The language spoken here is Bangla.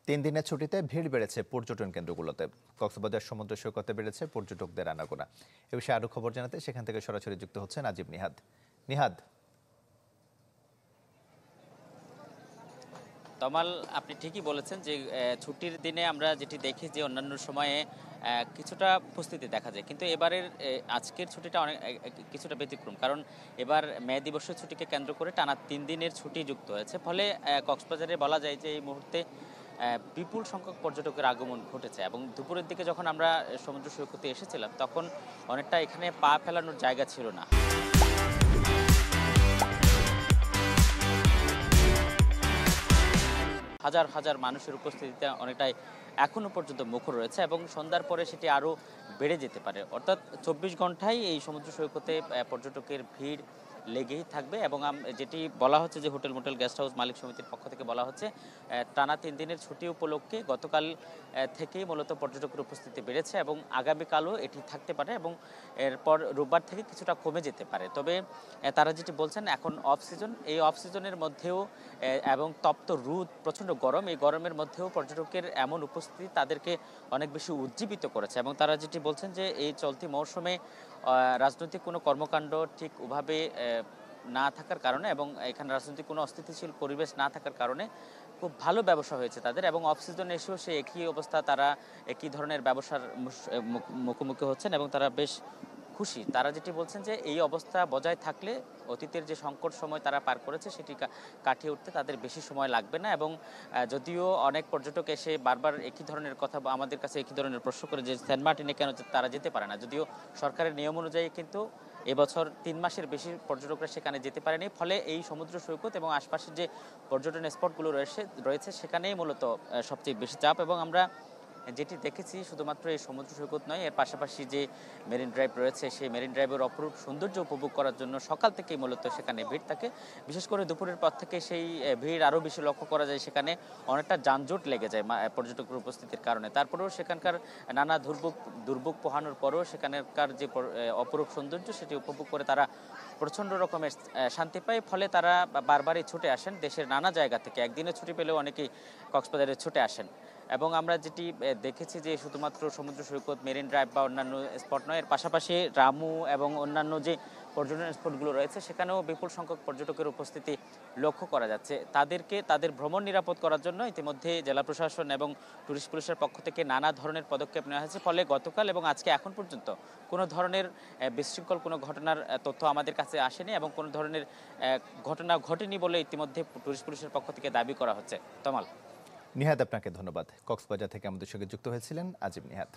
তিন দিনের ছুটিতে ভিড় বেড়েছে পর্যটন কেন্দ্রগুলোতে। কক্সবাজার সমুদ্র সৈকতে বেড়েছে পর্যটকদের আনাগোনা। এ বিষয়ে আরো খবর জানাতে সেখান থেকে সরাসরি যুক্ত হচ্ছে নাজিব নিহাদ। নিহাদ, তমাল, আপনি ঠিকই বলেছেন যে ছুটির দিনে আমরা যেটি দেখি যে অন্যান্য সময়ে কিছুটা উপস্থিতি দেখা যায়, কিন্তু এবারের আজকের ছুটিটা অনেক কিছুটা ব্যতিক্রম। কারণ এবার মে দিবসের ছুটিকে কেন্দ্র করে টানা 3 দিনের ছুটি যুক্ত হয়েছে। ফলে কক্সবাজারে বলা যায় যে এই মুহূর্তে বিপুল সংখ্যক পর্যটকের আগমন ঘটেছে। এবং দুপুরের দিকে যখন আমরা সমুদ্র সৈকতে এসেছিলাম, তখন অনেকটা এখানে পা ফেলানোর জায়গা ছিল না। হাজার হাজার মানুষের উপস্থিতিতে অনেকটাই এখনো পর্যন্ত মুখর রয়েছে এবং সন্ধ্যার পরে সেটি আরও বেড়ে যেতে পারে। অর্থাৎ 24 ঘন্টায় এই সমুদ্র সৈকতে পর্যটকের ভিড় লেগেই থাকবে। এবং যেটি বলা হচ্ছে যে হোটেল মোটেল গেস্ট হাউস মালিক সমিতির পক্ষ থেকে বলা হচ্ছে, টানা 3 দিনের ছুটি উপলক্ষে গতকাল থেকেই মূলত পর্যটকের উপস্থিতি বেড়েছে এবং আগামীকালও এটি থাকতে পারে এবং এরপর রোববার থেকে কিছুটা কমে যেতে পারে। তবে তারা যেটি বলছেন, এখন অফ সিজন, এই অফ সিজনের মধ্যেও এবং তপ্ত রোদ, প্রচণ্ড গরম, এই গরমের মধ্যেও পর্যটকের এমন উপস্থিতি তাদেরকে অনেক বেশি উজ্জীবিত করেছে। এবং তারা যেটি বলছেন যে এই চলতি মৌসুমে রাজনৈতিক কোনো কর্মকাণ্ড ঠিক ওভাবে না থাকার কারণে এবং এখানে রাজনৈতিক কোনো অস্থিতিশীল পরিবেশ না থাকার কারণে খুব ভালো ব্যবসা হয়েছে তাদের। এবং অফ সিজনে এসেও সে একই অবস্থা, তারা একই ধরনের ব্যবসার মুখোমুখি হচ্ছেন এবং তারা বেশ খুশি। তারা যেটি বলছেন যে এই অবস্থা বজায় থাকলে অতীতের যে সংকট সময় তারা পার করেছে সেটি কাটিয়ে উঠতে তাদের বেশি সময় লাগবে না। এবং যদিও অনেক পর্যটক এসে বারবার একই ধরনের কথা আমাদের কাছে একই ধরনের প্রশ্ন করে যে সেন্ট মার্টিনে কেন তারা যেতে পারে না, যদিও সরকারের নিয়ম অনুযায়ী কিন্তু এবছর 3 মাসের বেশি পর্যটকরা সেখানে যেতে পারেনি। ফলে এই সমুদ্র সৈকত এবং আশপাশের যে পর্যটন স্পটগুলো রয়েছে সেখানেই মূলত সবচেয়ে বেশি চাপ। এবং আমরা যেটি দেখেছি, শুধুমাত্র এই সমুদ্র সৈকত নয়, এর পাশাপাশি যে মেরিন ড্রাইভ রয়েছে সেই মেরিন ড্রাইভের অপরূপ সৌন্দর্য উপভোগ করার জন্য সকাল থেকেই মূলত সেখানে ভিড় থাকে। বিশেষ করে দুপুরের পর থেকে সেই ভিড় আরও বেশি লক্ষ্য করা যায়। সেখানে অনেকটা যানজট লেগে যায় পর্যটকের উপস্থিতির কারণে। তারপরেও সেখানকার নানা দুর্ভোগ পোহানোর পরেও সেখানকার যে অপরূপ সৌন্দর্য সেটি উপভোগ করে তারা প্রচণ্ড রকমের শান্তি পায়। ফলে তারা বারবারই ছুটে আসেন দেশের নানা জায়গা থেকে। একদিনের ছুটি পেলেও অনেকেই কক্সবাজারে ছুটে আসেন। এবং আমরা যেটি দেখেছি যে শুধুমাত্র সমুদ্র সৈকত, মেরিন ড্রাইভ বা অন্যান্য স্পট নয়, এর পাশাপাশি রামু এবং অন্যান্য যে পর্যটন স্পটগুলো রয়েছে সেখানেও বিপুল সংখ্যক পর্যটকের উপস্থিতি লক্ষ্য করা যাচ্ছে। তাদের ভ্রমণ নিরাপদ করার জন্য ইতিমধ্যে জেলা প্রশাসন এবং টুরিস্ট পুলিশের পক্ষ থেকে নানা ধরনের পদক্ষেপ নেওয়া হয়েছে। ফলে গতকাল এবং আজকে এখন পর্যন্ত কোনো ধরনের বিশৃঙ্খল কোনো ঘটনার তথ্য আমাদের কাছে আসেনি এবং কোনো ধরনের ঘটনা ঘটেনি বলে ইতিমধ্যে টুরিস্ট পুলিশের পক্ষ থেকে দাবি করা হচ্ছে। তমাল। নিহাদ, আপনাকে ধন্যবাদ। কক্সবাজার থেকে আমাদের সঙ্গে যুক্ত হয়েছিলেন আজিম নিহাদ।